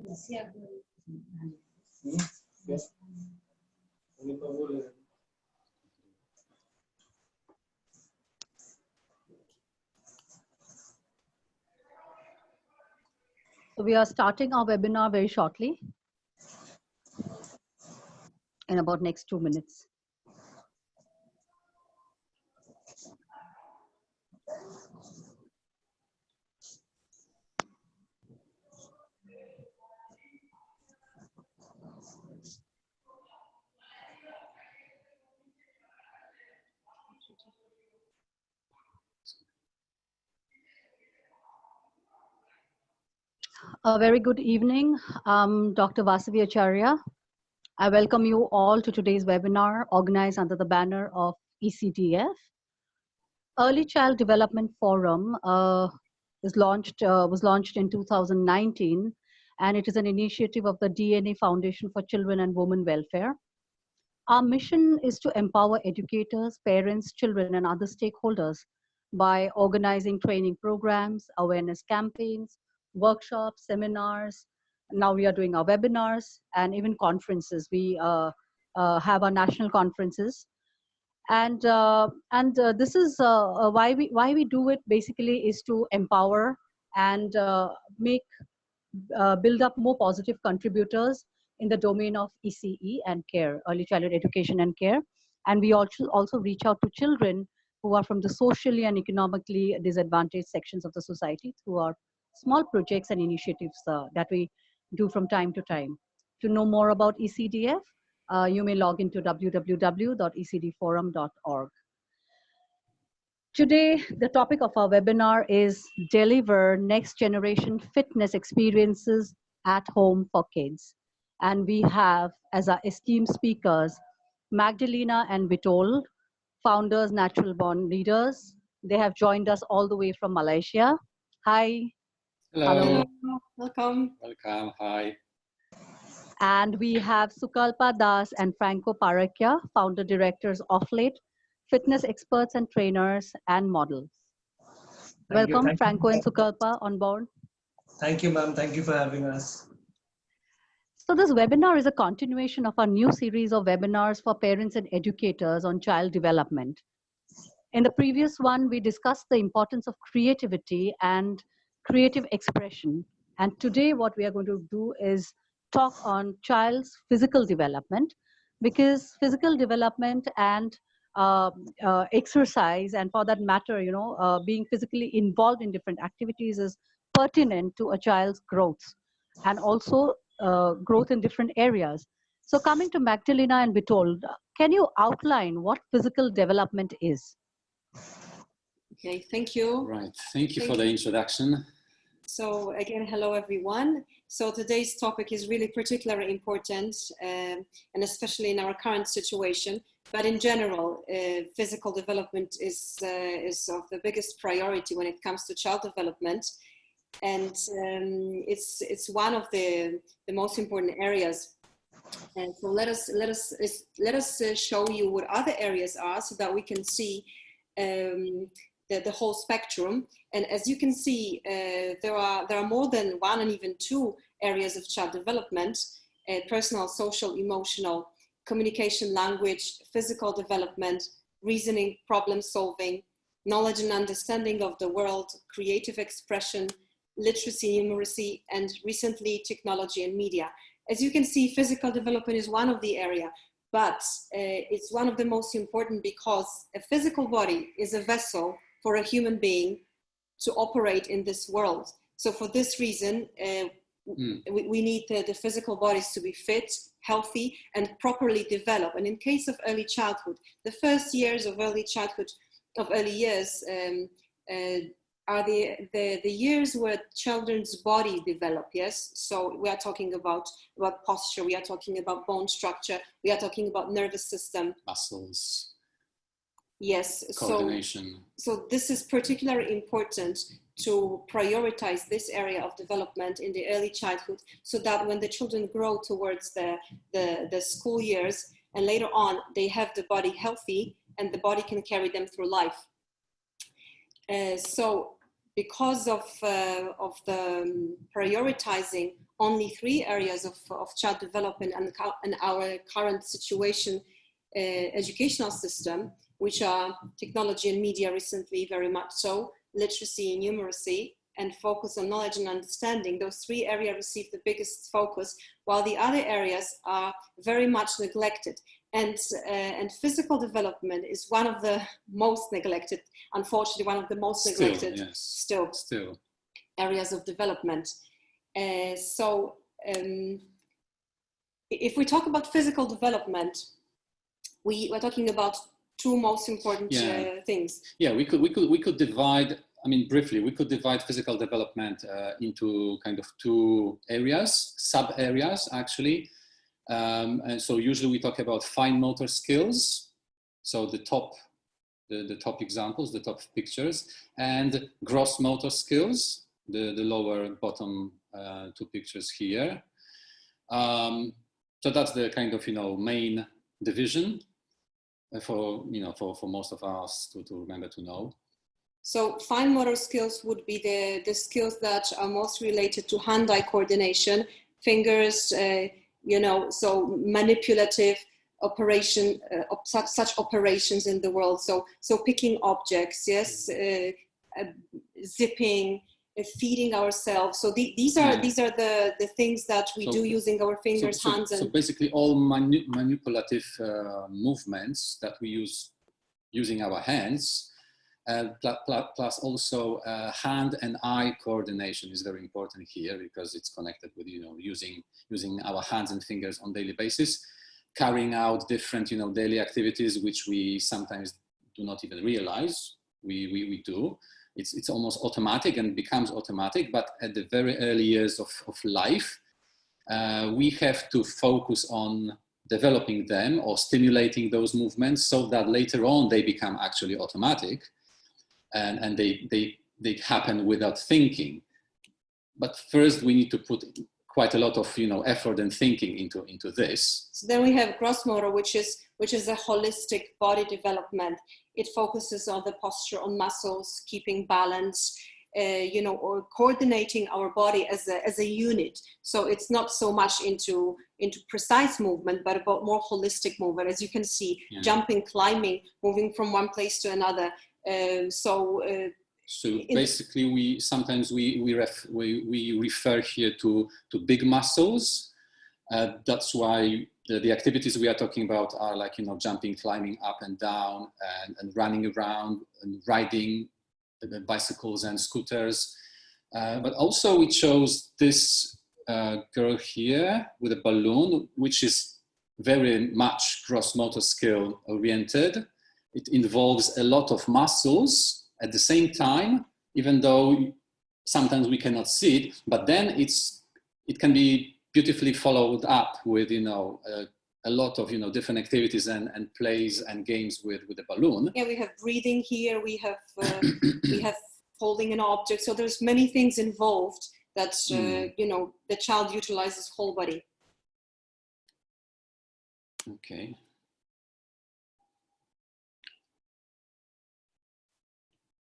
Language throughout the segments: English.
So we are starting our webinar very shortly, in about next 2 minutes. A very good evening. I'm Dr. Vasavi Acharya. I welcome you all to today's webinar organized under the banner of Ecdf. Early Child Development Forum was launched in 2019, and it is an initiative of the DNA Foundation for Children and Women Welfare. Our mission is to empower educators, parents, children, and other stakeholders by organizing training programs, awareness campaigns, workshops, seminars. Now we are doing our webinars and even conferences. We have our national conferences. And this is why we do it basically is to empower and build up more positive contributors in the domain of ECE and care, early childhood education and care. And we also reach out to children who are from the socially and economically disadvantaged sections of the society through our small projects and initiatives that we do from time to time. To know more about ECDF, you may log into www.ecdforum.org. Today, the topic of our webinar is Deliver Next Generation Fitness Experiences at Home for Kids. And we have, as our esteemed speakers, Magdalena and Vitol, founders, natural born leaders. They have joined us all the way from Malaysia. Hi. Hello. Hello. Welcome. Welcome. Hi. And we have Sukalpa Das and Franco Parakka, founder directors Offlate, fitness experts and trainers and models. Welcome, Franco and Sukalpa on board. Thank you, ma'am. Thank you for having us. So this webinar is a continuation of our new series of webinars for parents and educators on child development. In the previous one, we discussed the importance of creativity and creative expression. And today what we are going to do is talk on child's physical development, because physical development and exercise, and for that matter, being physically involved in different activities is pertinent to a child's growth and also growth in different areas. So coming to Magdalena and Vitol, can you outline what physical development is? Okay, thank you. Right, thank you for the introduction. So again, hello everyone. So today's topic is really particularly important, and especially in our current situation. But in general, physical development is of the biggest priority when it comes to child development, and it's one of the most important areas. And so let us show you what other areas are, so that we can see the whole spectrum. And as you can see, there are more than one and even two areas of child development: personal, social, emotional, communication, language, physical development, reasoning, problem solving, knowledge and understanding of the world, creative expression, literacy, numeracy, and recently technology and media. As you can see, physical development is one of the area, but it's one of the most important, because a physical body is a vessel for a human being to operate in this world. So for this reason, we need the physical bodies to be fit, healthy, and properly develop. And in case of early childhood, the first years of early childhood, early years, are the years where children's body develop, yes? So we are talking about posture, we are talking about bone structure, we are talking about nervous system. Muscles. Yes, coordination. So this is particularly important to prioritize this area of development in the early childhood, so that when the children grow towards the school years and later on, they have the body healthy and the body can carry them through life. So because of the prioritizing only 3 areas of child development and our current situation educational system, which are technology and media recently, very much so, literacy and numeracy, and focus on knowledge and understanding. Those 3 areas receive the biggest focus, while the other areas are very much neglected. And physical development is one of the most neglected, unfortunately, one of the most neglected still areas of development. If we talk about physical development, we're talking about 2 most important things. Yeah, we could divide. I mean, briefly, we could divide physical development into kind of 2 areas, sub areas actually. And so usually we talk about fine motor skills. So the top examples, the top pictures, and gross motor skills, the lower bottom 2 pictures here. So that's the kind of, main division for most of us to remember, to know. So fine motor skills would be the skills that are most related to hand-eye coordination, fingers, so manipulative operation, such operations in the world. So picking objects, yes, zipping, feeding ourselves. So these are the things that we do using our fingers, hands, and... So basically all manipulative movements that we use using our hands, plus also hand and eye coordination is very important here, because it's connected with using our hands and fingers on daily basis, carrying out different daily activities which we sometimes do not even realize we do. It's almost automatic and becomes automatic, but at the very early years of life, we have to focus on developing them or stimulating those movements so that later on they become actually automatic. And they happen without thinking. But first we need to put quite a lot of effort and thinking into this. So then we have gross motor, which is a holistic body development. It focuses on the posture, on muscles, keeping balance, or coordinating our body as a unit. So it's not so much into precise movement, but about more holistic movement, as you can see, jumping, climbing, moving from one place to another. So basically we sometimes we refer here to big muscles. That's why the activities we are talking about are like jumping, climbing up and down, and running around and riding bicycles and scooters. But also we chose this girl here with a balloon, which is very much gross motor skill oriented. It involves a lot of muscles at the same time, even though sometimes we cannot see it, but then it can be beautifully followed up with, a lot of, different activities and plays and games with the balloon. Yeah, we have breathing here, we have holding an object. So there's many things involved that, the child utilizes whole body. Okay.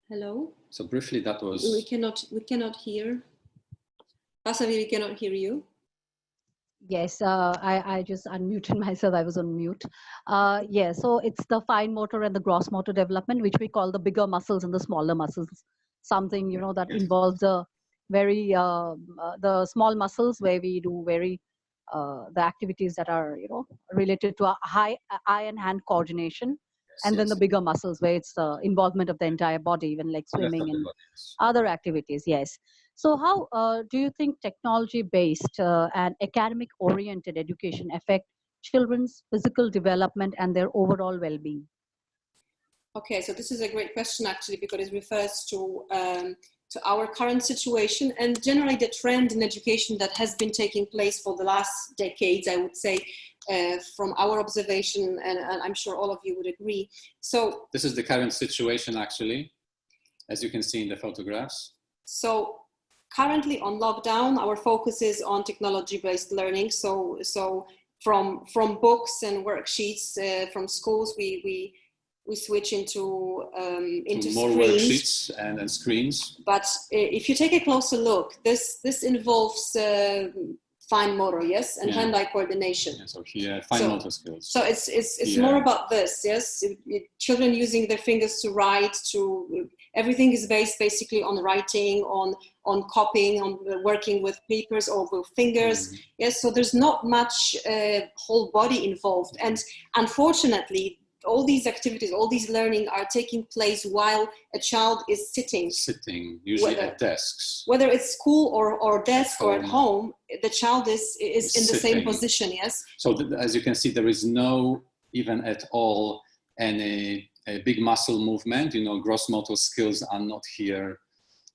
Hello? So briefly, that was... We cannot hear. Vasavi, we cannot hear you. Yes, I just unmuted myself. I was on mute. Yeah, so it's the fine motor and the gross motor development, which we call the bigger muscles and the smaller muscles. Something, that involves the small muscles where we do the activities that are, related to eye and hand coordination. And then the bigger muscles where it's the involvement of the entire body, even like swimming and other activities, yes. So how do you think technology-based and academic-oriented education affect children's physical development and their overall well-being? Okay, so this is a great question actually, because it refers to our current situation and generally the trend in education that has been taking place for the last decades, I would say, from our observation, and I'm sure all of you would agree. So this is the current situation actually, as you can see in the photographs. So currently on lockdown, our focus is on technology-based learning. So from books and worksheets from schools, we switch into more screens. worksheets and screens. But if you take a closer look, this involves fine motor, yes, and Yeah. hand-eye coordination. Yeah, so here, fine motor skills. So it's Yeah. more about this, yes. Children using their fingers to write, everything is based basically on writing, on copying, on working with papers or with fingers. Mm-hmm. Yes, so there's not much whole body involved, and unfortunately, all these activities, all these learning are taking place while a child is sitting. Sitting, usually at desks. Whether it's school or desk or at home, the child is in the sitting. same position, yes? So as you can see, there is no even at all any big muscle movement. You know, gross motor skills are not here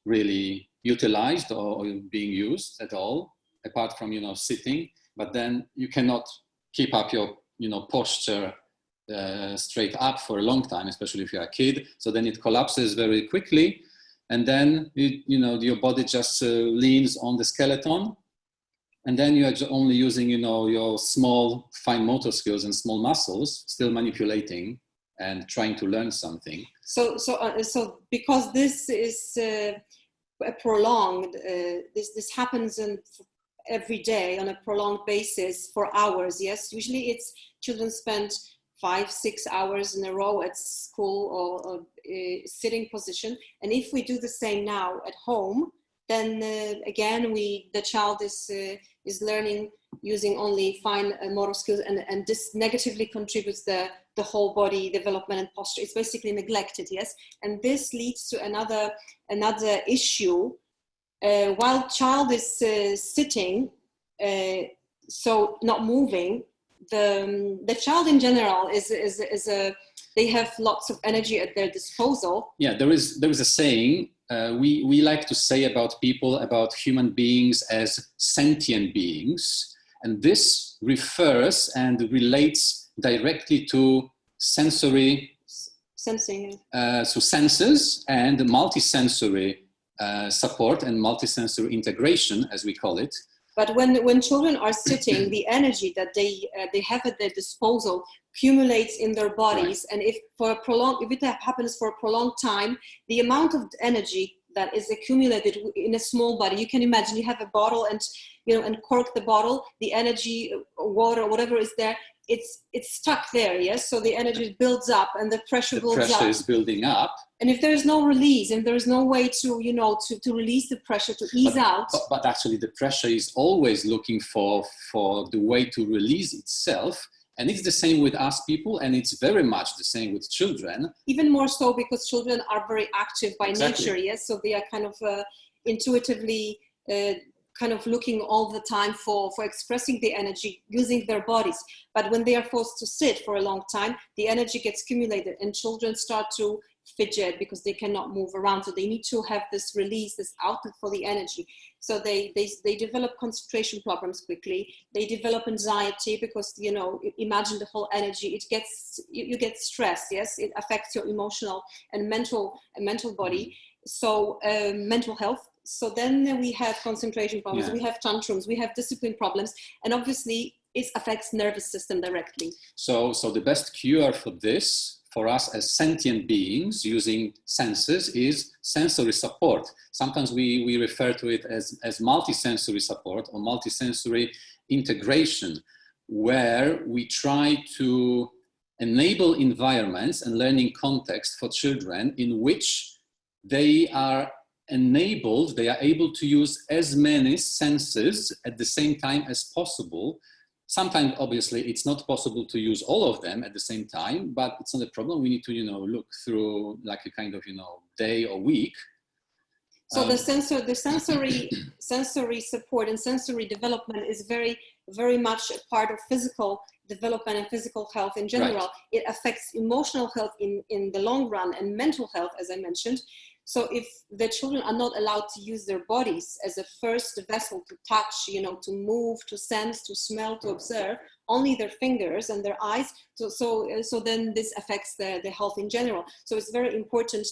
really utilized or being used at all, apart from, you know, sitting. But then you cannot keep up your, you know, posture straight up for a long time, especially if you're a kid. So then it collapses very quickly, and then you know, your body just leans on the skeleton, and then you are only using, you know, your small fine motor skills and small muscles, still manipulating and trying to learn something. So because this is prolonged, this happens every day on a prolonged basis for hours. Yes, usually it's children spend 5-6 hours in a row at school or sitting position, and if we do the same now at home, then again the child is learning using only fine motor skills, and this negatively contributes the whole body development and posture. It's basically neglected, yes, and this leads to another issue. While child is sitting, so not moving, the child in general they have lots of energy at their disposal. Yeah, there is a saying we like to say about people, about human beings, as sentient beings, and this refers and relates directly to sensing, so senses and multisensory support and multisensory integration, as we call it. But when children are sitting, the energy that they have at their disposal accumulates in their bodies, right. And if it happens for a prolonged time, the amount of energy that is accumulated in a small body, you can imagine you have a bottle and cork the bottle, the energy, water, whatever is there, it's stuck there, yes? So the energy builds up and the pressure builds up. The pressure is building up. And if there is no release, and there is no way to release the pressure, to ease out. But actually the pressure is always looking for the way to release itself. And it's the same with us people, and it's very much the same with children. Even more so because children are very active by Exactly. nature, yes? So they are kind of intuitively kind of looking all the time for expressing the energy using their bodies. But when they are forced to sit for a long time, the energy gets accumulated and children start to fidget because they cannot move around. So they need to have this release, this outlet for the energy. So they develop concentration problems quickly. They develop anxiety because, imagine the whole energy, you get stress, yes? It affects your emotional and mental body. So mental health. So then we have concentration problems, Yeah. We have tantrums, we have discipline problems, and obviously it affects nervous system directly. So the best cure for this, for us as sentient beings using senses, is sensory support. Sometimes we refer to it as multisensory support or multisensory integration, where we try to enable environments and learning context for children in which they are enabled, they are able to use as many senses at the same time as possible. Sometimes, obviously, it's not possible to use all of them at the same time, but it's not a problem. We need to, look through like a kind of, day or week. So the sensory support and sensory development is very, very much a part of physical development and physical health in general. Right. It affects emotional health in the long run and mental health, as I mentioned. So if the children are not allowed to use their bodies as a first vessel to touch, to move, to sense, to smell, to observe, only their fingers and their eyes, so then this affects the health in general. So it's very important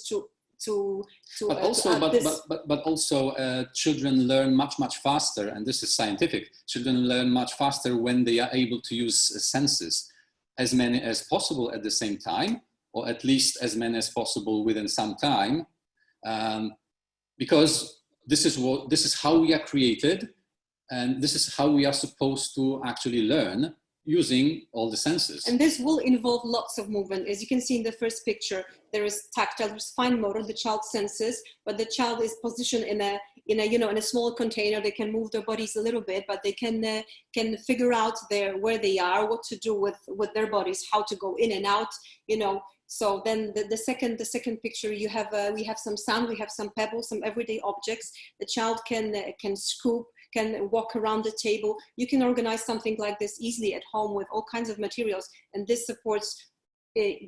but also children learn much faster, and this is scientific. Children learn much faster when they are able to use senses, as many as possible at the same time, or at least as many as possible within some time. Because this is how we are created. And this is how we are supposed to actually learn, using all the senses. And this will involve lots of movement. As you can see in the first picture, there is tactile, there's fine motor, the child senses, but the child is positioned in a small container. They can move their bodies a little bit, but they can figure out where they are, what to do with their bodies, how to go in and out, So then the second picture, we have some sand, we have some pebbles, some everyday objects. The child can scoop, can walk around the table. You can organize something like this easily at home with all kinds of materials, and this supports.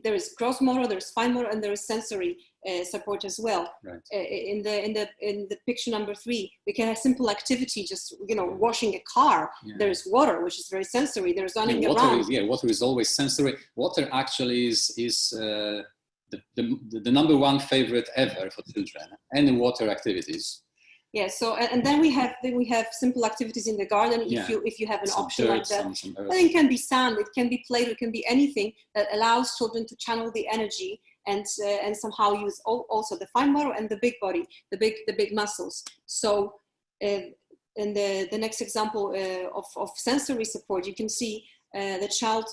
There is gross motor, there's fine motor, and there is sensory support as well. Right. In the picture number 3, we can have simple activity, just washing a car. Yeah. There is water, which is very sensory. There's running around. Water is always sensory. Water actually is the number one favorite ever for children. Any water activities. Yeah. So and then we have simple activities in the garden. If you have an option dirt, like that, but it can be sand, it can be Play-Doh, it can be anything that allows children to channel the energy and somehow use also the fine motor and the big body, the big muscles. So in the next example of sensory support, you can see the child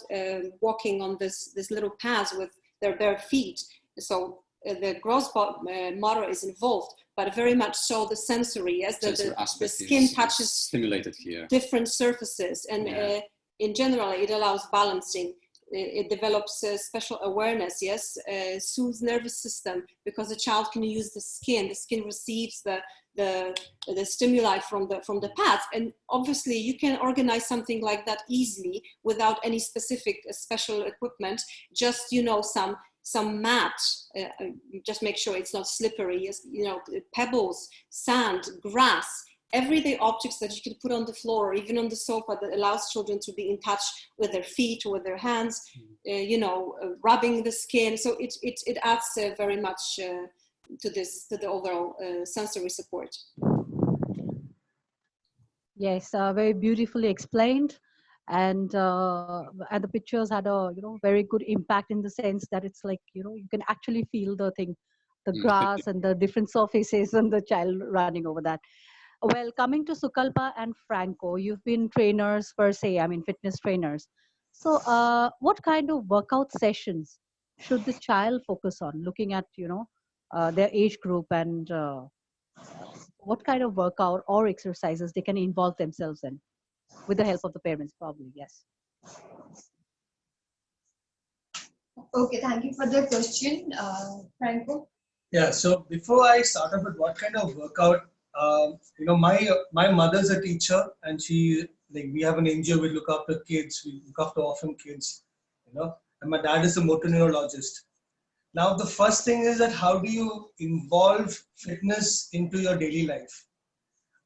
walking on this little path with their bare feet. So the gross motor is involved, but very much so the sensory, as the skin touches stimulated here, different surfaces, and in general it allows balancing. It develops special awareness, soothes nervous system, because the child can use the skin. The skin receives the stimuli from the path, and obviously you can organize something like that easily without any specific special equipment. Just some mat, just make sure it's not slippery, pebbles, sand, grass, everyday objects that you can put on the floor or even on the sofa that allows children to be in touch with their feet or with their hands, rubbing the skin. So it adds very much to the overall sensory support. Yes, very beautifully explained. And the pictures had a very good impact, in the sense that it's like you can actually feel the thing, the grass and the different surfaces and the child running over that. Well, coming to Sukalpa and Franco, you've been trainers per se, fitness trainers. So what kind of workout sessions should the child focus on, looking at their age group, and what kind of workout or exercises they can involve themselves in, with the help of the parents, probably? Yes. Okay, thank you for the question, Franco. Yeah, so before I start off with what kind of workout, my mother's a teacher, and we have an NGO, we look after kids, we look after orphan kids, and my dad is a motor neurologist. Now, the first thing is that how do you involve fitness into your daily life?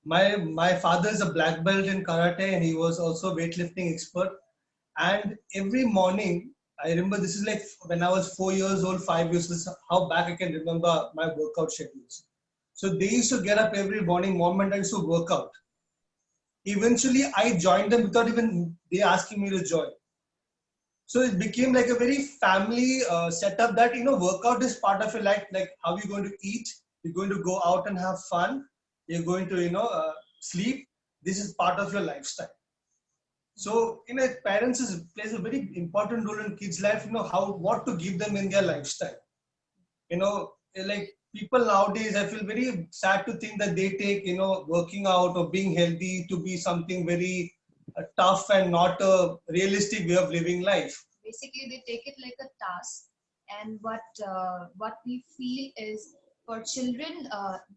My father is a black belt in karate, and he was also a weightlifting expert. And every morning, I remember, this is like when I was 4 years old, 5 years, this is how back I can remember my workout schedules. So they used to get up every morning, mom and dad used to work out. Eventually, I joined them without even they asking me to join. So it became like a very family setup that, workout is part of your life, like how you're going to eat, you're going to go out and have fun, you're going to, sleep. This is part of your lifestyle. So, parents plays a very important role in kids' life, what to give them in their lifestyle. Like people nowadays, I feel very sad to think that they take, working out or being healthy to be something very tough and not a realistic way of living life. Basically, they take it like a task, and what we feel is, for children,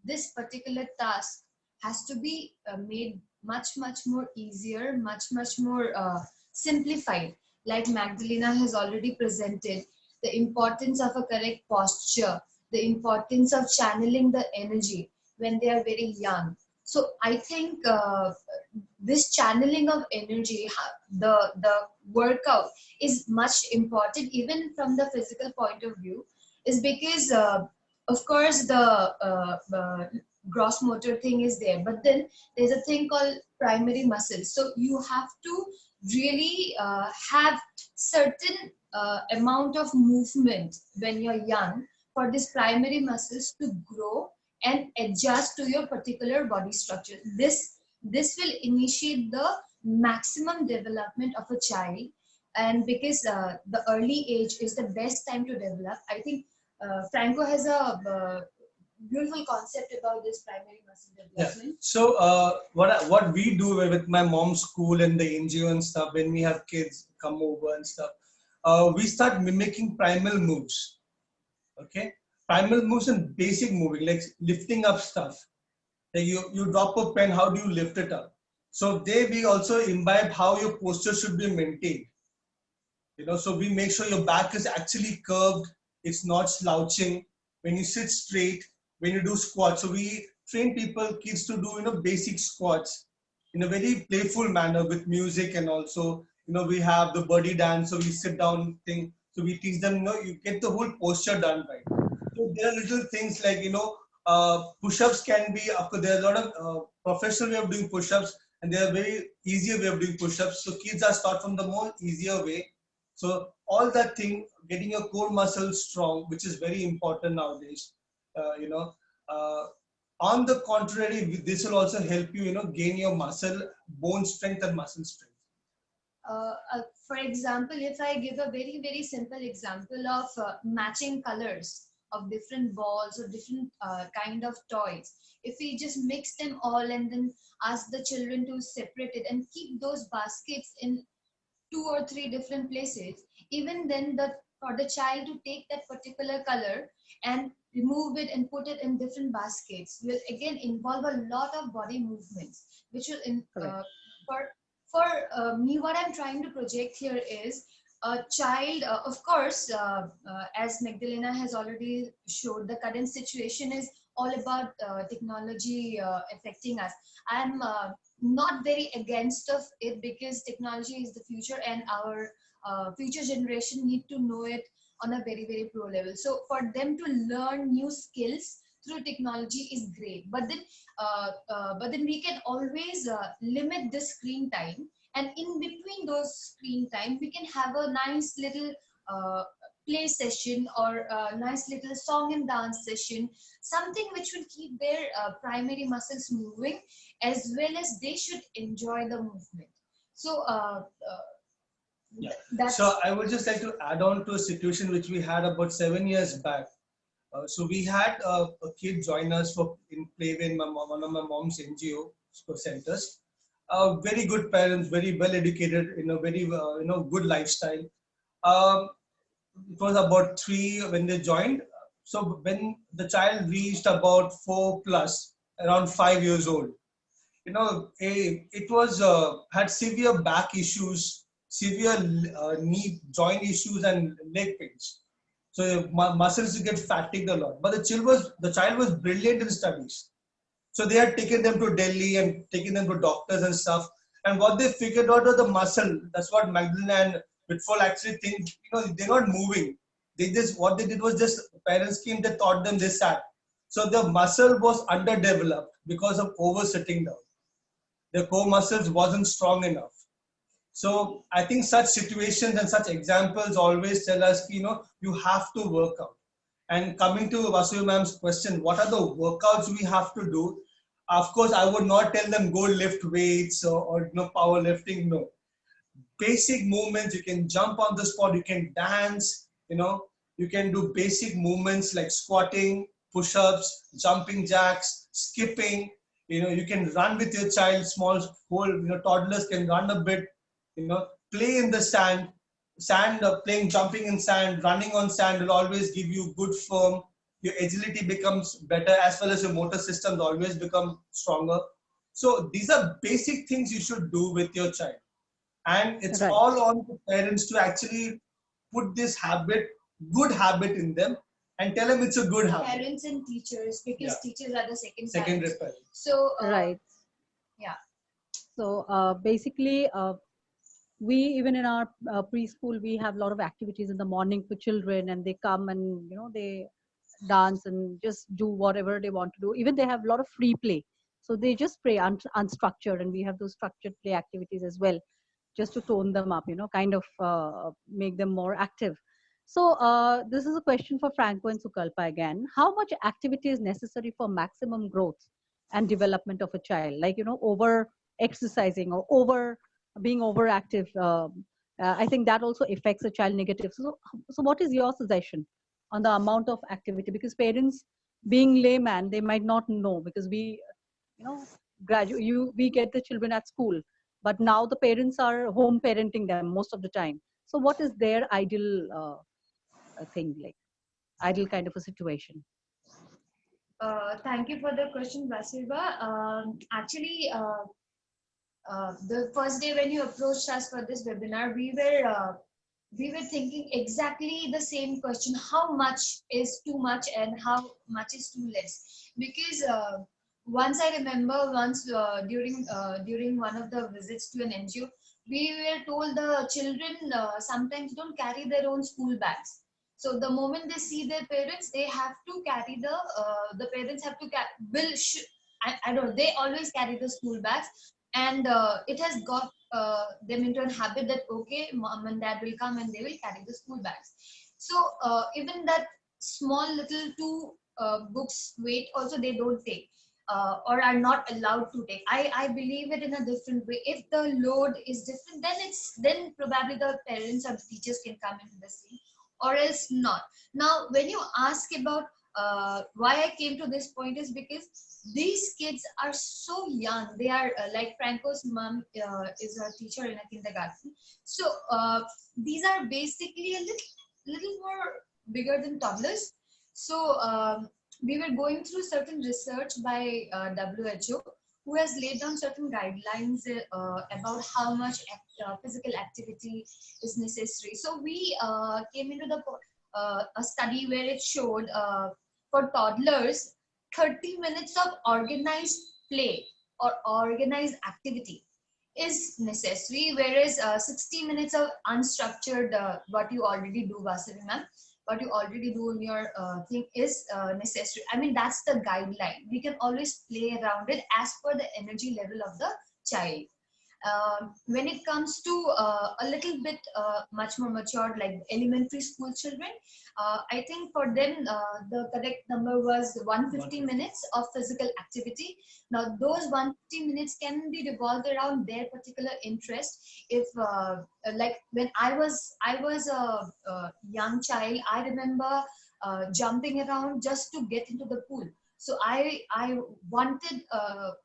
this particular task has to be made much more easier, much more simplified. Like Magdalena has already presented, the importance of a correct posture, the importance of channeling the energy when they are very young. So I think this channeling of energy, the workout is much important, even from the physical point of view, is because of course the gross motor thing is there, but then there's a thing called primary muscles. So you have to really have certain amount of movement when you're young for these primary muscles to grow and adjust to your particular body structure. This this will initiate the maximum development of a child. And because the early age is the best time to develop, I think Franco has a beautiful concept about this primary muscle development. So what we do with my mom's school and the NGO and stuff, when we have kids come over and stuff, we start mimicking primal moves. Okay, primal moves and basic moving, like lifting up stuff. Like you drop a pen, how do you lift it up? So there we also imbibe how your posture should be maintained. So we make sure your back is actually curved, it's not slouching. When you sit straight, when you do squats, so we train kids to do basic squats in a very playful manner with music, and also we have the body dance, so we sit down thing, so we teach them, you get the whole posture done right. So there are little things like push-ups can be, of course there are a lot of professional way of doing push-ups, and there are very easier way of doing push-ups, so kids are taught from the more easier way. So all that thing, getting your core muscles strong, which is very important nowadays. Uh, on the contrary, this will also help you, gain your bone strength and muscle strength. For example, if I give a very, very simple example of matching colors of different balls or different kind of toys, if we just mix them all and then ask the children to separate it and keep those baskets in 2 or 3 different places, even then for the child to take that particular color and remove it and put it in different baskets will again involve a lot of body movements, which will for me, what I'm trying to project here is a child, of course, as Magdalena has already showed, the current situation is all about technology affecting us. I'm not very against of it, because technology is the future, and our future generation need to know it on a very, very pro level. So for them to learn new skills through technology is great, but then we can always limit the screen time, and in between those screen time we can have a nice little play session or a nice little song and dance session, something which will keep their primary muscles moving, as well as they should enjoy the movement. So so I would just like to add on to a situation which we had about 7 years back. So we had a kid join us in Playway in one of my mom's NGO centers. Very good parents, very well educated, in a very good lifestyle. It was about 3 when they joined. So when the child reached about 4 plus, around 5 years old, it was had severe back issues, severe knee joint issues, and leg pains. So muscles get fatigued a lot. But the child was brilliant in studies. So they had taken them to Delhi and taken them to doctors and stuff. And what they figured out was the muscle. That's what Magdalena and Whitfall actually think. They're not moving. What they did was just parents came, they taught them this that. So the muscle was underdeveloped because of over sitting down. The core muscles wasn't strong enough. So I think such situations and such examples always tell us, you have to work out. And coming to Vasu ma'am's question, what are the workouts we have to do? Of course, I would not tell them go lift weights or power lifting. No, basic movements. You can jump on the spot. You can dance. You can do basic movements like squatting, push-ups, jumping jacks, skipping. You can run with your child. Toddlers can run a bit. Play in the sand, playing, jumping in sand, running on sand will always give you good form. Your agility becomes better, as well as your motor systems always become stronger. So these are basic things you should do with your child. And it's all on the parents to actually put this good habit in them, and tell them it's a good habit. Parents and teachers, because teachers are the second parents. So, yeah. So basically, we, even in our preschool, we have a lot of activities in the morning for children, and they come and they dance and just do whatever they want to do. Even they have a lot of free play, so they just play unstructured, and we have those structured play activities as well, just to tone them up, kind of make them more active. So this is a question for Franco and Sukalpa again. How much activity is necessary for maximum growth and development of a child, like, over exercising or being overactive. I think that also affects a child negative. So what is your suggestion on the amount of activity? Because parents, being layman, they might not know, because we, we get the children at school, but now the parents are home parenting them most of the time. So what is their ideal thing, like ideal kind of a situation? Thank you for the question, Vasirba. Actually, the first day when you approached us for this webinar, we were thinking exactly the same question: how much is too much and how much is too less? Because once I remember, during one of the visits to an NGO, we were told the children sometimes don't carry their own school bags. So the moment they see their parents, they have to carry the parents have to I don't know, they always carry the school bags, and it has got them into a habit that okay, mom and dad will come and they will carry the school bags. So even that small little two books weight also they don't take, or are not allowed to take. I believe it in a different way. If the load is different, then probably the parents or the teachers can come into the scene, or else not. Now when you ask about why I came to this point, is because these kids are so young. They are like Franco's mom is a teacher in a kindergarten. So these are basically a little more bigger than toddlers. So we were going through certain research by WHO, who has laid down certain guidelines about how much physical activity is necessary. So we came into a study where it showed for toddlers, 30 minutes of organized play or organized activity is necessary, whereas 60 minutes of unstructured, what you already do, Vasavi ma'am, what you already do in your thing is necessary. I mean, that's the guideline. We can always play around it as per the energy level of the child. When it comes to a little bit much more mature, like elementary school children, I think for them the correct number was 150 minutes of physical activity. Now those 150 minutes can be revolved around their particular interest. If like when I was a young child, I remember jumping around just to get into the pool. So I wanted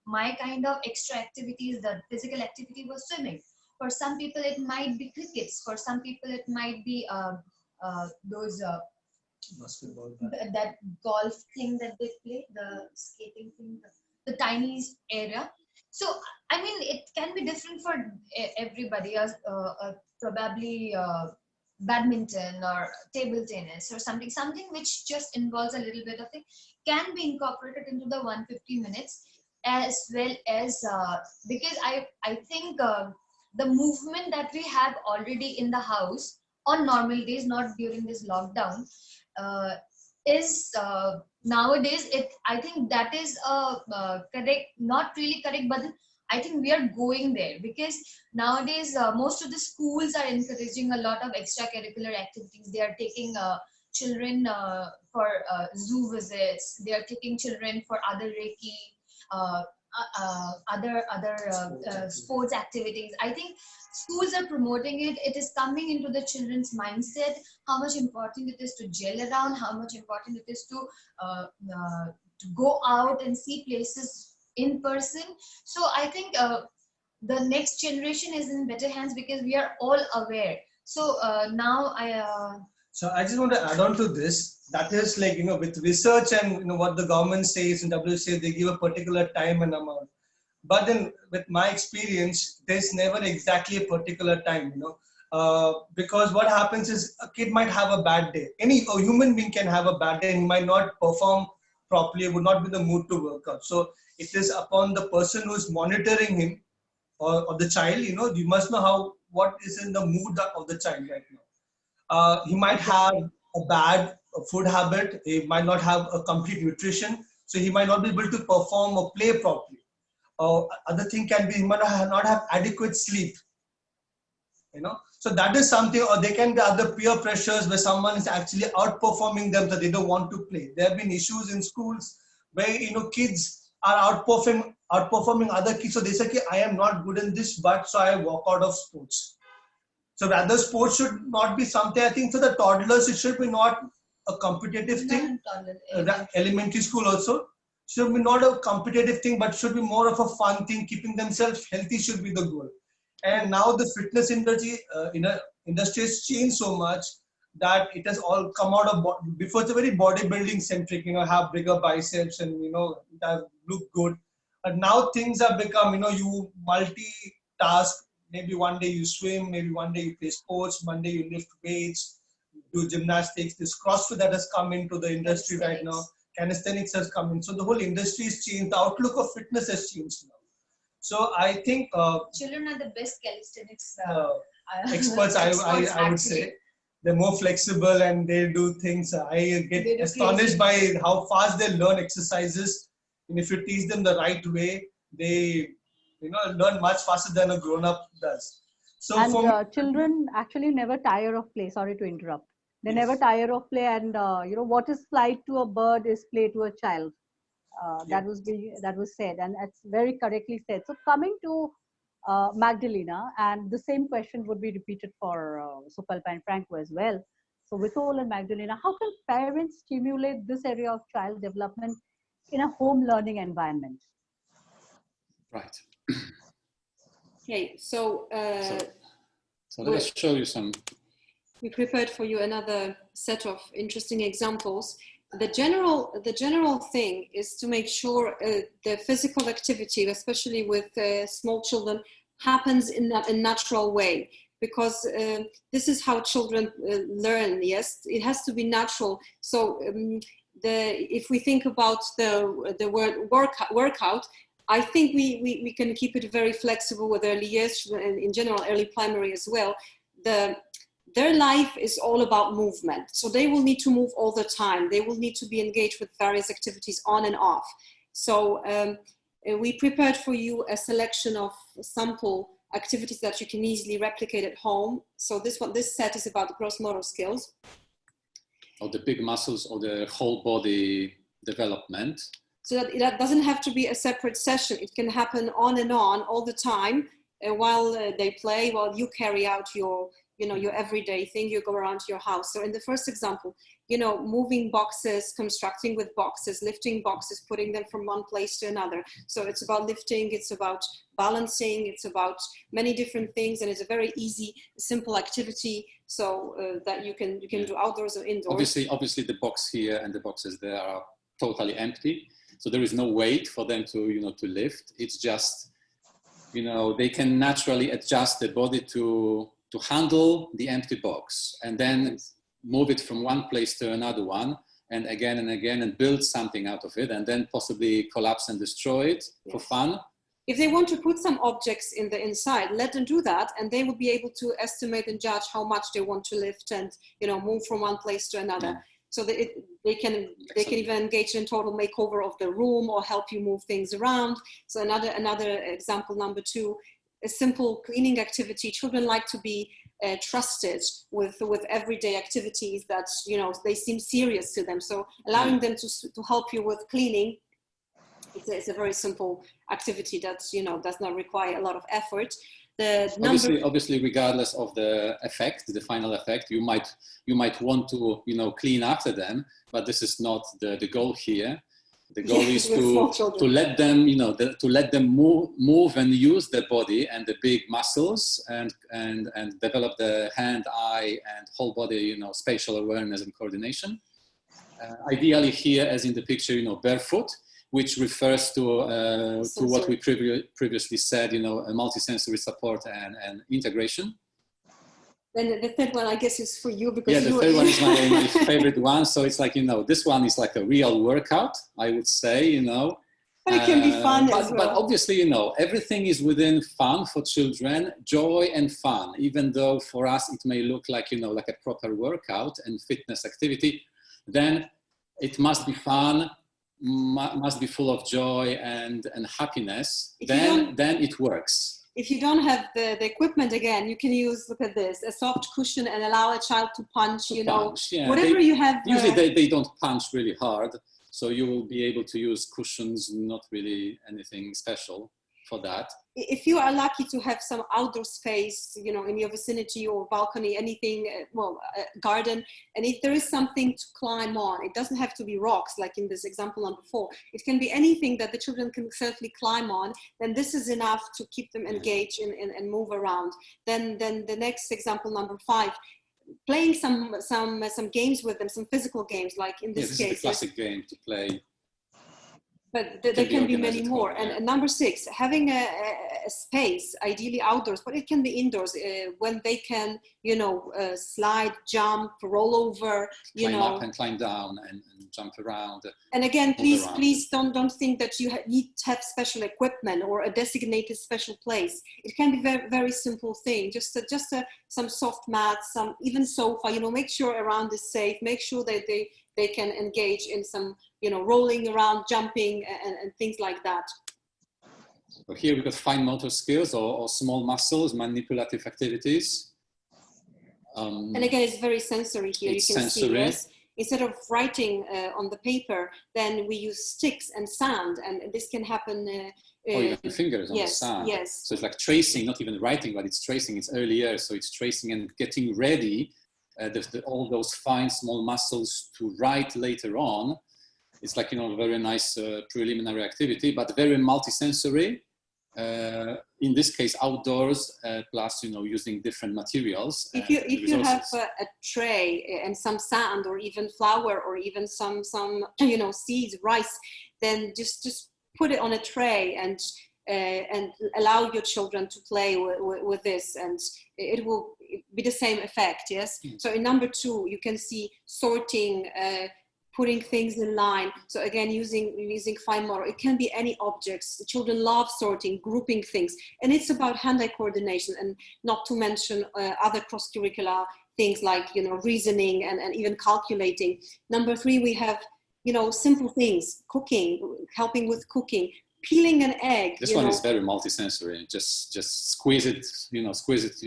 my kind of extra activities. The physical activity was swimming. For some people, it might be crickets. For some people, it might be those Basketball. that golf thing that they play, the skating thing, the tiny area. So I mean, it can be different for everybody. Probably badminton or table tennis or something which just involves a little bit of thing can be incorporated into the 150 minutes, as well as because I think the movement that we have already in the house on normal days, not during this lockdown, uh, is nowadays, it I think that is correct, not really correct, but I think we are going there, because nowadays most of the schools are encouraging a lot of extracurricular activities. They are taking children for zoo visits. They are taking children for other Reiki, uh, other sports activities. I think schools are promoting it. It is coming into the children's mindset how much important it is to gel around, how much important it is to go out and see places in person. So I think the next generation is in better hands, because we are all aware. So now So I just want to add on to this. That is like, with research and what the government says and WHO says, they give a particular time and amount. But then with my experience, there's never exactly a particular time, because what happens is a kid might have a bad day. A human being can have a bad day and he might not perform properly, would not be in the mood to work out. So it is upon the person who is monitoring him or the child, you must know what is in the mood of the child right now. He might have a bad food habit. He might not have a complete nutrition. So he might not be able to perform or play properly. Other thing can be he might not have adequate sleep. So that is something, or they can be other peer pressures where someone is actually outperforming them that they don't want to play. There have been issues in schools where kids are outperforming other kids. So they say, okay, I am not good in this, but so I walk out of sports. So rather sports should not be something, I think for the toddlers, it should be not a competitive thing. Elementary school also should be not a competitive thing, but should be more of a fun thing. Keeping themselves healthy should be the goal. And now the fitness industry has changed so much that it has all come out of, before it's a very bodybuilding centric, have bigger biceps and, that look good. But now things have become, you multitask. Maybe one day you swim, maybe one day you play sports, one day you lift weights, do gymnastics. This CrossFit that has come into the industry right now, calisthenics has come in. So the whole industry has changed. The outlook of fitness has changed now. So I think children are the best calisthenics experts. I would say they're more flexible and they do things. I get astonished by how fast they learn exercises, and if you teach them the right way, they learn much faster than a grown-up does. So and children actually never tire of play. Sorry to interrupt. They never tire of play, and what is flight to a bird is play to a child. That was said, and it's very correctly said. So coming to Magdalena, and the same question would be repeated for Sukalpa and Franco as well. So Vitol and Magdalena, how can parents stimulate this area of child development in a home learning environment? Right. Okay, so let us show you some. We prepared for you another set of interesting examples. The general thing is to make sure the physical activity, especially with small children, happens in a natural way, because this is how children learn. Yes, it has to be natural. So if we think about the word workout, I think we can keep it very flexible with early years, and in general early primary as well. Their life is all about movement. So they will need to move all the time. They will need to be engaged with various activities on and off. So we prepared for you a selection of sample activities that you can easily replicate at home. So this set is about gross motor skills. Or the big muscles or the whole body development. So that doesn't have to be a separate session. It can happen on and on all the time while they play, while you carry out your everyday thing. You go around your house. So in the first example, moving boxes, constructing with boxes, lifting boxes, putting them from one place to another. So it's about lifting, it's about balancing, it's about many different things, and it's a very easy, simple activity. So that you can do outdoors or indoors. Obviously, the box here and the boxes there are totally empty. So there is no weight for them to to lift. It's just they can naturally adjust the body to handle the empty box, and then move it from one place to another one, and again, and build something out of it, and then possibly collapse and destroy it for fun. If they want to put some objects in the inside, let them do that, and they will be able to estimate and judge how much they want to lift and move from one place to another. Yeah. So that they can even engage in total makeover of the room or help you move things around. So another example, number 2, a simple cleaning activity. Children like to be trusted with everyday activities that they seem serious to them. So allowing them to help you with cleaning, it's a very simple activity that does not require a lot of effort. Obviously, regardless of the effect, the final effect, you might want to clean after them, but this is not the goal here. The goal is to let them to let them move and use their body and the big muscles and develop the hand, eye, and whole body spatial awareness and coordination. Ideally here, as in the picture, barefoot, which refers to what we previously said, a multisensory support and integration. Then the third one, I guess, is for you, because the third one is my favorite one. So it's like, this one is like a real workout, I would say, But it can be fun as well. But obviously, everything is within fun for children, joy and fun, even though for us it may look like, like a proper workout and fitness activity, then it must be fun, must be full of joy and happiness, then it works. If you don't have the equipment, again, you can use, look at this, a soft cushion and allow a child to punch, whatever you have. Usually they don't punch really hard. So you will be able to use cushions, not really anything special for that. If you are lucky to have some outdoor space, you know, in your vicinity or balcony, anything, garden, and if there is something to climb on, it doesn't have to be rocks like in this example number 4. It can be anything that the children can safely climb on. Then this is enough to keep them engaged and move around. Then the next example number 5. Playing some games with them, some physical games, like in this case. This is the classic game to play. But there can be many more. And number 6, having a space, ideally outdoors, but it can be indoors, when they can, you know, slide, jump, roll over, climb up and climb down and jump around. And again, please don't think that you need to have special equipment or a designated special place. It can be very, very simple thing. Just some soft mats, some even sofa. You know, make sure around is safe. Make sure that they can engage in some, you know, rolling around, jumping, and things like that. So here we got fine motor skills or small muscles, manipulative activities. And again, it's very sensory here. It's you can sensory. see, yes. Instead of writing on the paper, then we use sticks and sand, and this can happen. Or even fingers on the sand. Yes. So it's like tracing, not even writing, but it's tracing. It's earlier, so it's tracing and getting ready. All those fine small muscles to write later on. It's like, you know, a very nice preliminary activity, but very multisensory. In this case, outdoors, plus, you know, using different materials. If you have a tray and some sand or even flour or even some you know, seeds, rice, then just put it on a tray and allow your children to play with this, and it will be the same effect. Yes. So in number 2, you can see sorting, putting things in line. So again, using fine motor. It can be any objects. The children love sorting, grouping things, and it's about hand-eye coordination, and not to mention other cross-curricular things like, you know, reasoning and even calculating. Number 3, we have, you know, simple things, cooking, helping with cooking. Peeling an egg. This one is very multisensory. Just squeeze it, you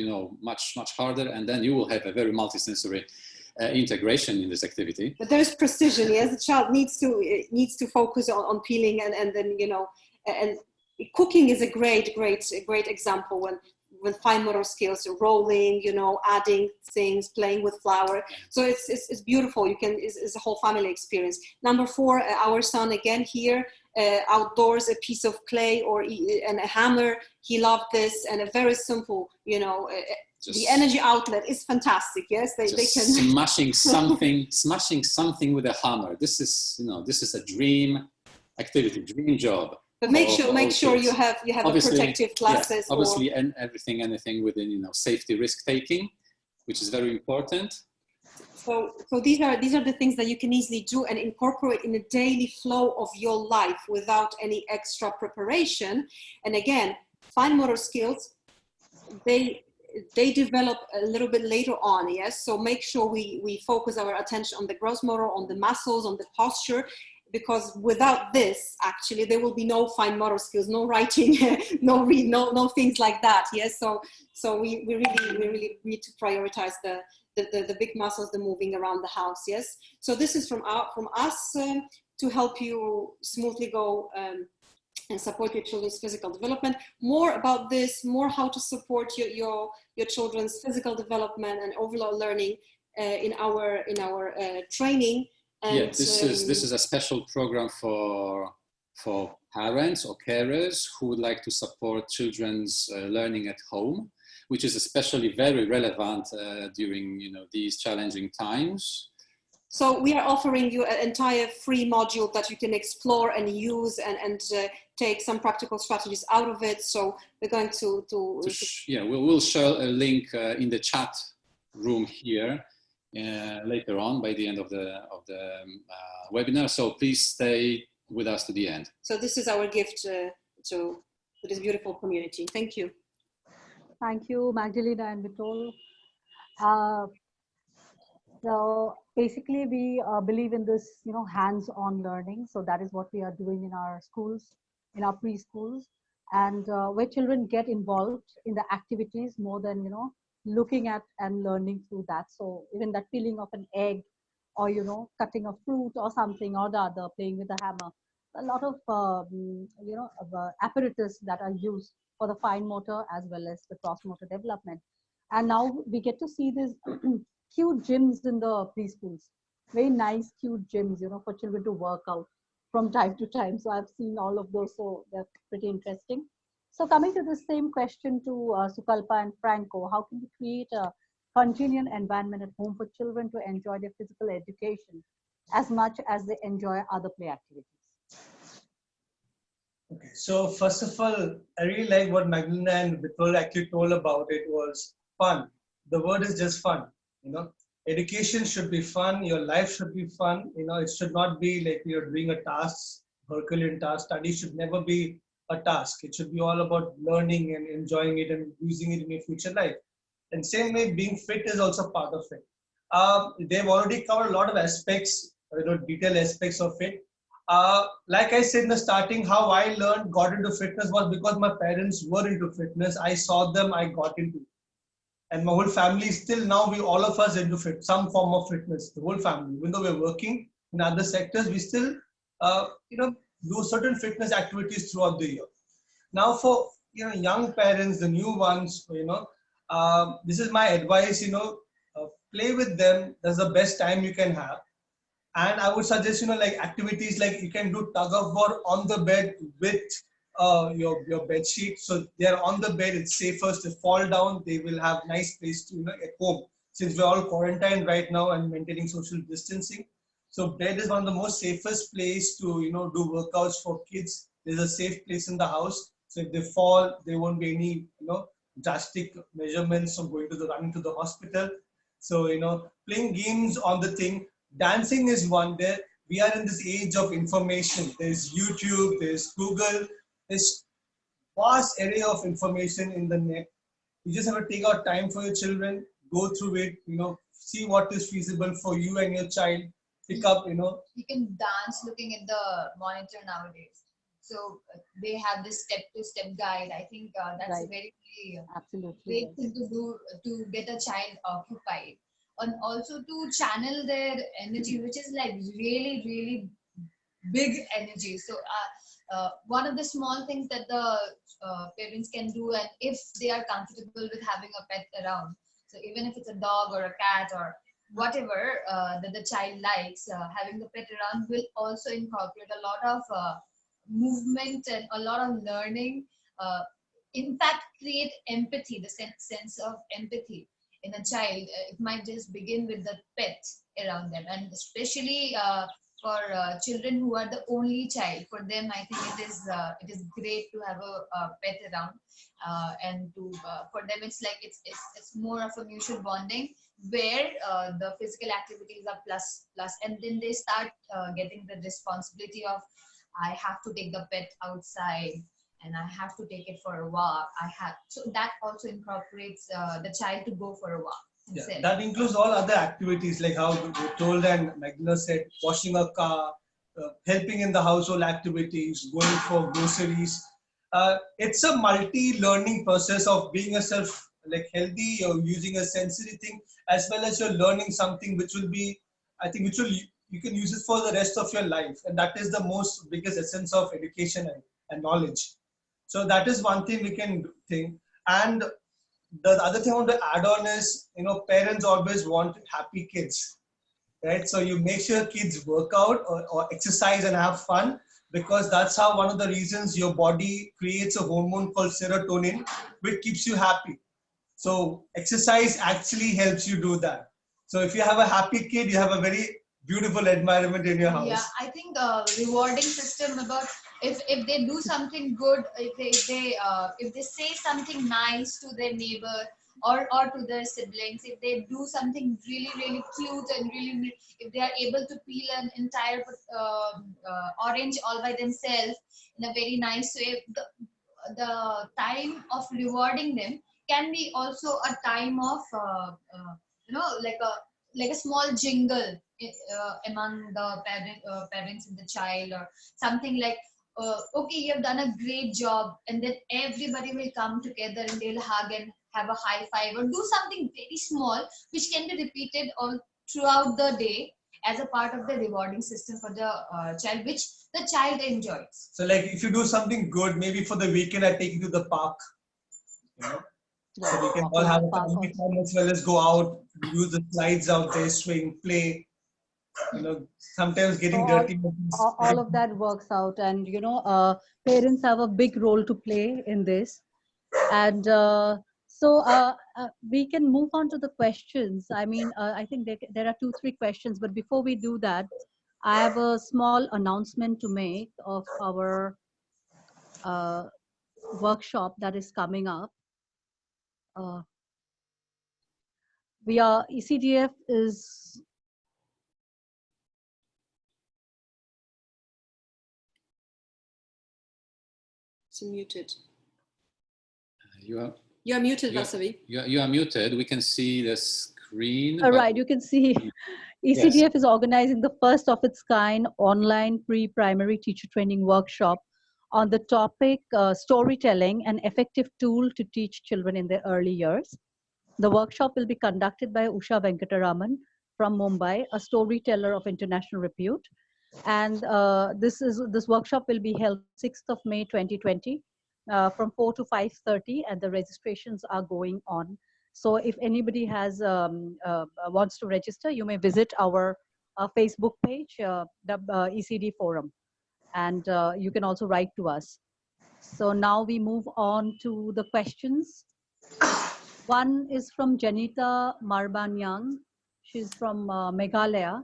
know, much harder, and then you will have a very multisensory integration in this activity. But there's precision. Yes, the child needs to focus on peeling, and then, you know, and cooking is a great example when fine motor skills, rolling, you know, adding things, playing with flour. So it's beautiful. It's a whole family experience. Number 4, our son again here. Outdoors, a piece of clay and a hammer. He loved this, and a very simple, you know, the energy outlet is fantastic. Yes, they can smashing something with a hammer. This is a dream activity, dream job. But make sure you have a protective glasses. Yeah, obviously, and anything within, you know, safety risk taking, which is very important. So these are the things that you can easily do and incorporate in the daily flow of your life without any extra preparation. And again, fine motor skills, they develop a little bit later on. Yes, so make sure we focus our attention on the gross motor, on the muscles, on the posture, because without this, actually, there will be no fine motor skills, no writing, no things like that. Yes, so we really need to prioritize the big muscles, the moving around the house. Yes, so this is from us to help you smoothly go and support your children's physical development. More about this, more how to support your children's physical development and overall learning in our training. And, yeah, this is a special program for parents or carers who would like to support children's learning at home, which is especially very relevant during, you know, these challenging times. So we are offering you an entire free module that you can explore and use and take some practical strategies out of it. So we're going to we'll share a link in the chat room here later on by the end of the webinar. So please stay with us to the end. So this is our gift to this beautiful community. Thank you. Thank you, Magdalena and Vitol. So basically, we believe in this, you know, hands-on learning. So that is what we are doing in our schools, in our preschools, and where children get involved in the activities more than, you know, looking at and learning through that. So even that peeling of an egg or cutting a fruit or something or the other, playing with a hammer. A lot of apparatus that are used for the fine motor as well as the cross motor development. And now we get to see these cute gyms in the preschools, very nice cute gyms for children to work out from time to time. So I've seen all of those, so they're pretty interesting. So coming to the same question to Sukalpa and Franco, how can we create a congenial environment at home for children to enjoy their physical education as much as they enjoy other play activities? Okay, so first of all, I really like what Magdalena and Vitol actually told about it was fun. The word is just fun, Education should be fun, your life should be fun, it should not be like you're doing a task, Herculean task. Study should never be a task. It should be all about learning and enjoying it and using it in your future life. And same way, being fit is also part of it. They've already covered a lot of aspects, detailed aspects of it. Like I said in the starting, how I got into fitness was because my parents were into fitness. I saw them, I got into it. And my whole family still now, all of us into some form of fitness, the whole family. Even though we're working in other sectors, we still, do certain fitness activities throughout the year. Now for, young parents, the new ones, this is my advice, play with them. That's the best time you can have. And I would suggest, like activities like you can do tug of war on the bed with your bed sheet. So they're on the bed, it's safer to fall down. They will have nice place to, at home. Since we're all quarantined right now and maintaining social distancing. So bed is one of the most safest place to, do workouts for kids. There's a safe place in the house. So if they fall, there won't be any, drastic measurements of running to the hospital. So, playing games on the thing. Dancing is one. There we are in this age of information. There's YouTube, there's Google, there's vast array of information in the net. You just have to take out time for your children, go through it, see what is feasible for you and your child. Pick up, You can dance looking at the monitor nowadays. So they have this step-to-step guide. I think that's Right. a very Absolutely. great Yes. thing to do to get a child occupied, and also to channel their energy, which is like really, really big energy. So one of the small things that the parents can do, and if they are comfortable with having a pet around, so even if it's a dog or a cat or whatever that the child likes, having the pet around will also incorporate a lot of movement and a lot of learning. In fact, create empathy, the sense of empathy in a child. It might just begin with the pet around them, and especially for children who are the only child, for them I think it is great to have a pet around, and to for them it's like it's more of a mutual bonding, where the physical activities are plus, and then they start getting the responsibility of, I have to take the pet outside and I have to take it for a walk. So that also incorporates the child to go for a walk. Yeah, that includes all other activities like how we told and Magdalena said, washing a car, helping in the household activities, going for groceries. It's a multi-learning process of being yourself like healthy, you're using a sensory thing, as well as you're learning something which will be, I think, you can use it for the rest of your life. And that is the most biggest essence of education and knowledge. So that is one thing we can think. And the other thing I want to add on is, parents always want happy kids, right? So you make sure kids work out or exercise and have fun, because that's how one of the reasons your body creates a hormone called serotonin, which keeps you happy. So exercise actually helps you do that. So if you have a happy kid, you have a very beautiful environment in your house. Yeah, I think rewarding system about if they do something good, if they say something nice to their neighbor or to their siblings, if they do something really, really cute and really, if they are able to peel an entire orange all by themselves in a very nice way, the time of rewarding them can be also a time of like a small jingle among the parents and the child, or something like, okay, you have done a great job, and then everybody will come together and they'll hug and have a high five or do something very small which can be repeated all throughout the day, as a part of the rewarding system for the child, which the child enjoys. So like if you do something good, maybe for the weekend I take you to the park, you know, so we can all have a family time as well as go out, use the slides out there, swing, play, you know, sometimes getting So dirty. all of that works out, and you know, parents have a big role to play in this. And we can move on to the questions. I mean, I think there are 2-3 questions, but before we do that, I have a small announcement to make of our workshop that is coming up. ECDF is It's muted. You are muted, Vasavi. You are muted. We can see the screen. all right. You can see ECDF Yes. is organizing the first of its kind online pre-primary teacher training workshop on the topic storytelling, an effective tool to teach children in their early years. The workshop will be conducted by Usha Venkataraman from Mumbai, a storyteller of international repute. And this workshop will be held 6th of May 2020 from 4 to 5:30, and the registrations are going on. So if anybody has wants to register, you may visit our Facebook page, the ECD Forum, and you can also write to us. So now we move on to the questions. One is from Janita Marbanyang. She's from Meghalaya.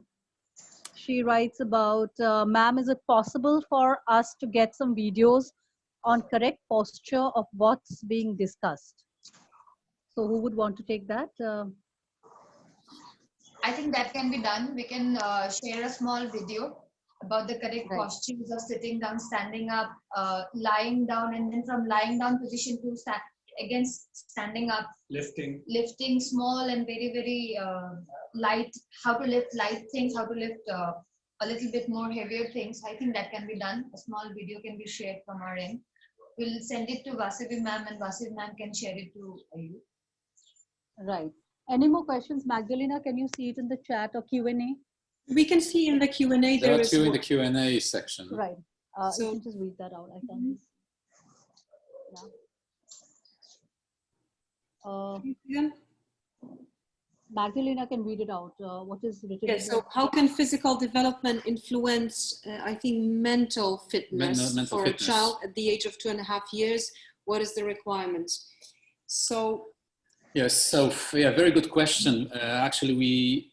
She writes about, ma'am, is it possible for us to get some videos on correct posture of what's being discussed? So who would want to take that? I think that can be done. We can share a small video about the correct Right. postures of sitting down, standing up, lying down, and then from lying down position to standing up, lifting small and very, very light, how to lift light things, how to lift a little bit more heavier things. I think that can be done. A small video can be shared from our end. We'll send it to Vasavi ma'am, and Vasavi ma'am can share it to you. Right. Any more questions? Magdalena, can you see it in the chat or Q&A? We can see in the Q&A There are is two in one. the Q&A section. Right. So- you can just read that out. I can. Yeah. Magdalena can read it out. What is written? Yes, so how can physical development influence, I think, mental fitness Mental for fitness. a child at the age of 2.5 years? What is the requirement? So, Yes, so yeah, very good question. Actually,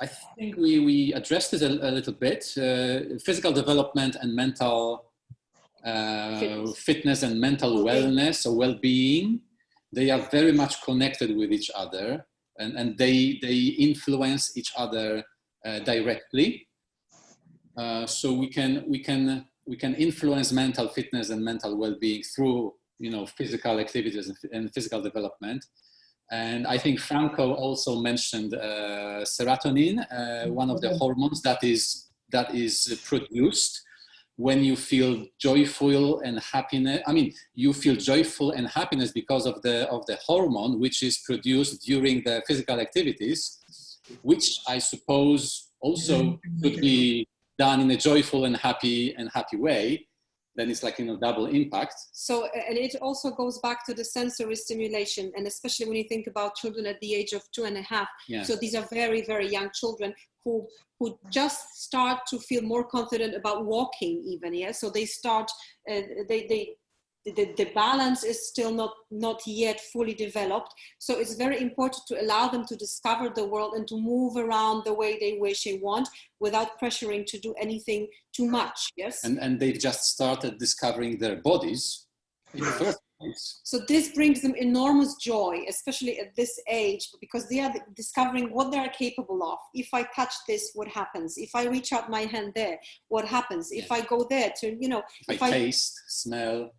I think we addressed it a little bit. Physical development and mental fitness and mental wellness or well-being, they are very much connected with each other, and they influence each other directly. So we can influence mental fitness and mental well-being through, you know, physical activities and physical development. And I think Franco also mentioned serotonin, one of the hormones that is produced when you feel joyful and happiness. I mean, you feel joyful and happiness because of the hormone which is produced during the physical activities, which I suppose also could be done in a joyful and happy way. Then it's like, you know, double impact. So, and it also goes back to the sensory stimulation, and especially when you think about children at the age of 2.5. Yeah. So these are very, very young children who just start to feel more confident about walking even, yeah? So they start, the balance is still not yet fully developed. So it's very important to allow them to discover the world and to move around the way they wish they want without pressuring to do anything too much, yes? And they've just started discovering their bodies in the first place. So this brings them enormous joy, especially at this age, because they are discovering what they are capable of. If I touch this, what happens? If I reach out my hand there, what happens? If I go there to, you know, if I taste, smell.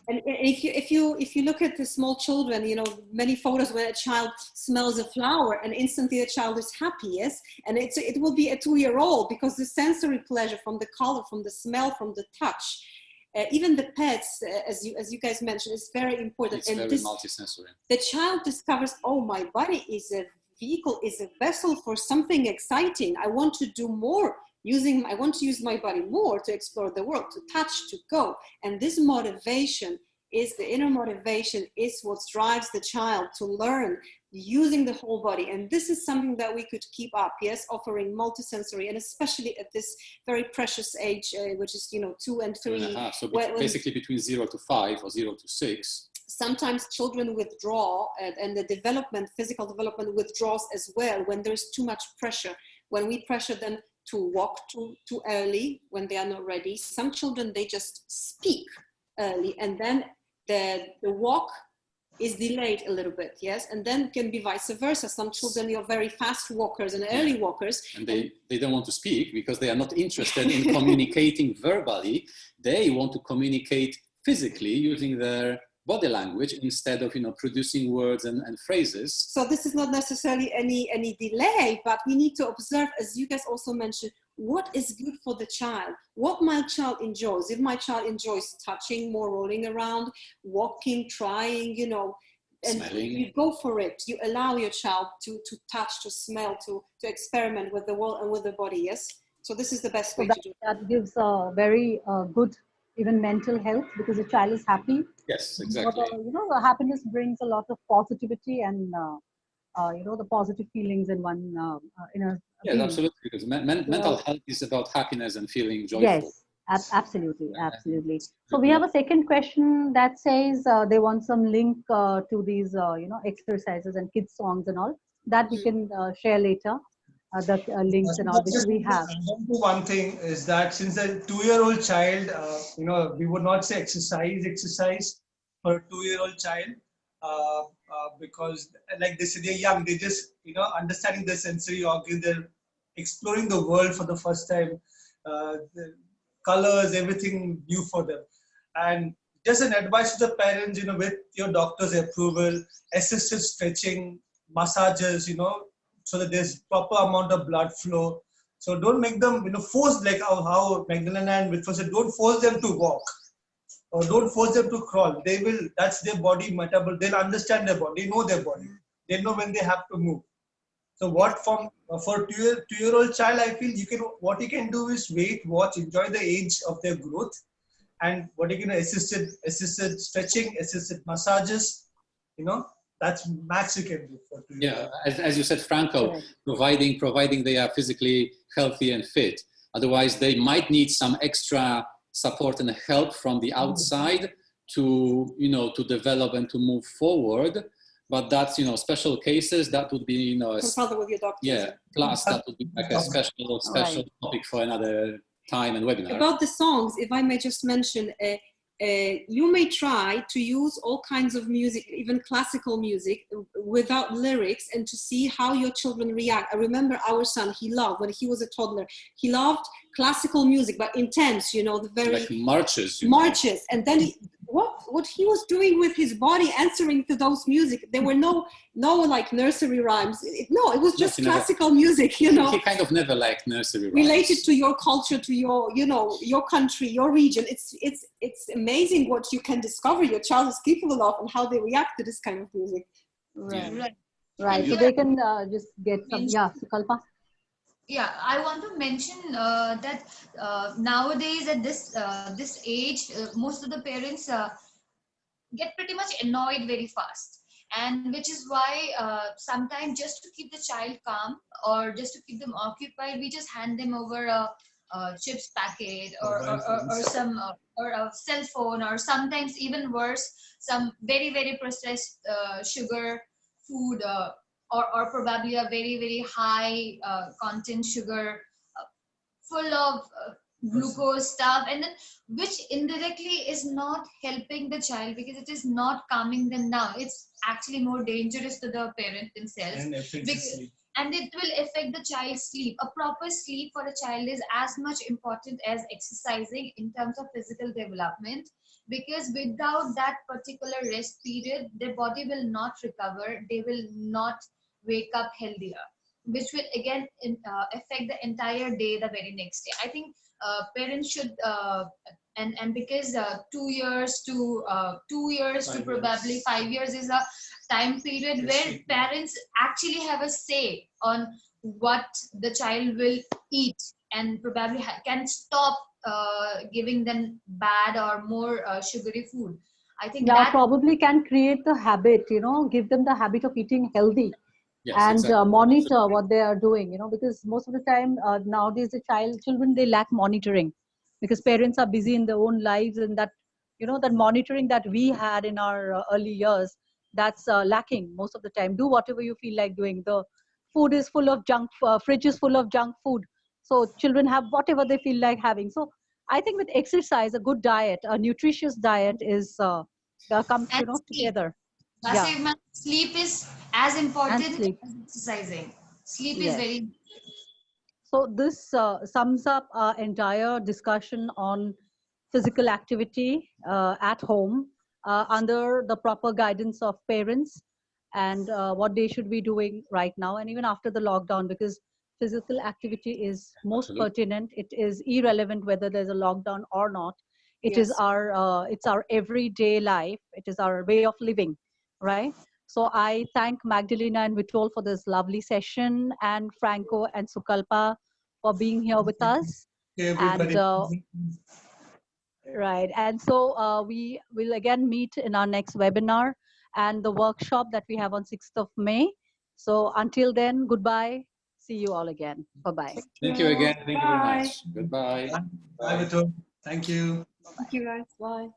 And if you look at the small children, you know, many photos where a child smells a flower and instantly the child is happy, yes? And it will be a 2-year-old, because the sensory pleasure from the color, from the smell, from the touch, even the pets, as you guys mentioned, is very important. It's and very multisensory. The child discovers, oh, my body is a vehicle is a vessel for something exciting. I want to do more. I want to use my body more to explore the world, to touch, to go. And this motivation is the inner motivation, is what drives the child to learn using the whole body. And this is something that we could keep up, yes, offering multisensory, and especially at this very precious age, which is, 2 and 3. So basically between 0 to 5 or 0 to 6. Sometimes children withdraw, and the physical development withdraws as well when there's too much pressure. When we pressure them to walk too early when they are not ready. Some children, they just speak early, and then the walk is delayed a little bit, yes? And then can be vice versa. Some children are very fast walkers and early walkers. And they don't want to speak because they are not interested in communicating verbally. They want to communicate physically using their body language instead of producing words and phrases. So this is not necessarily any delay, but we need to observe, as you guys also mentioned, what is good for the child, what my child enjoys. If my child enjoys touching, more rolling around, walking, trying, and Smelling. you go for it. You allow your child to touch, to smell, to experiment with the world and with the body, yes? So this is the best way to do it. That gives a very good, even mental health, because the child is happy. Yes, exactly. The happiness brings a lot of positivity and, the positive feelings in one, Yes, absolutely, because mental health is about happiness and feeling joyful. Yes, absolutely. So we have a second question that says they want some link to these, exercises and kids songs and all that we can share later. The links and all which we have. One thing is that since a 2-year-old child, we would not say exercise for a 2-year-old child because, like they say, they're young. They just, understanding their sensory organs, they're exploring the world for the first time. The colors, everything new for them. And just an advice to the parents, with your doctor's approval, assisted stretching, massages, so that there's proper amount of blood flow. So don't make them, force, like how Magdalena and Vitford said, don't force them to walk or don't force them to crawl. They will, that's their body metabolism. They'll understand their body, they know their body. They know when they have to move. So for a 2-year-old child, I feel what you can do is wait, watch, enjoy the age of their growth. And what you can assisted stretching, assisted massages, that's max you can do for 2 years. Yeah, as you said, Franco, providing they are physically healthy and fit. Otherwise, they might need some extra support and help from the outside to develop and to move forward. But that's special cases. That would be consult with your doctor. Yeah, plus that would be like a special topic for another time and webinar. About the songs, if I may just mention. You may try to use all kinds of music, even classical music, without lyrics, and to see how your children react. I remember our son, when he was a toddler, he loved classical music, but intense, the very... Like marches. Marches. And then what he was doing with his body answering to those music, there were no like nursery rhymes. It was just classical music, He kind of never liked nursery rhymes. Related to your culture, to your, your country, your region. It's amazing what you can discover your child is capable of and how they react to this kind of music. Right. So they can just get some, Sukalpa. Yeah, I want to mention that nowadays at this age, most of the parents get pretty much annoyed very fast, and which is why sometimes just to keep the child calm or just to keep them occupied, we just hand them over a chips packet or some or a cell phone, or sometimes even worse, some very very processed sugar food. Or probably a very, very high content sugar, full of glucose stuff, and then which indirectly is not helping the child because it is not calming them down. It's actually more dangerous to the parent themselves. And it will affect the child's sleep. A proper sleep for a child is as much important as exercising in terms of physical development, because without that particular rest period, their body will not recover. They will not wake up healthier, which will again affect the entire day the very next day. I think parents should and because 2 years to probably 5 years is a time period where parents actually have a say on what the child will eat, and probably can stop giving them bad or more sugary food. I think Yeah, that probably can create the habit, give them the habit of eating healthy. Yes, And exactly. monitor what they are doing, because most of the time nowadays the children, they lack monitoring because parents are busy in their own lives, and that that monitoring that we had in our early years, that's lacking most of the time. Do whatever you feel like doing. The food is full of junk, fridge is full of junk food, so children have whatever they feel like having. So I think with exercise, a good diet, a nutritious diet is comes and sleep. together. Yeah, Vasev, sleep is as and important sleep. as exercising. Sleep is Yes. very So this sums up our entire discussion on physical activity at home under the proper guidance of parents, and what they should be doing right now and even after the lockdown, because physical activity is most Absolutely. pertinent. It is irrelevant whether there's a lockdown or not. It is Yes. it's our everyday life. It is our way of living, right? So I thank Magdalena and Vitol for this lovely session, and Franco and Sukalpa for being here with us. And everybody. right, and so we will again meet in our next webinar and the workshop that we have on 6th of May. So until then, goodbye. See you all again. Bye-bye. Thank you again. Thank you very Bye. much. Goodbye. Bye, Vitul. Thank you. Thank you, guys. Bye.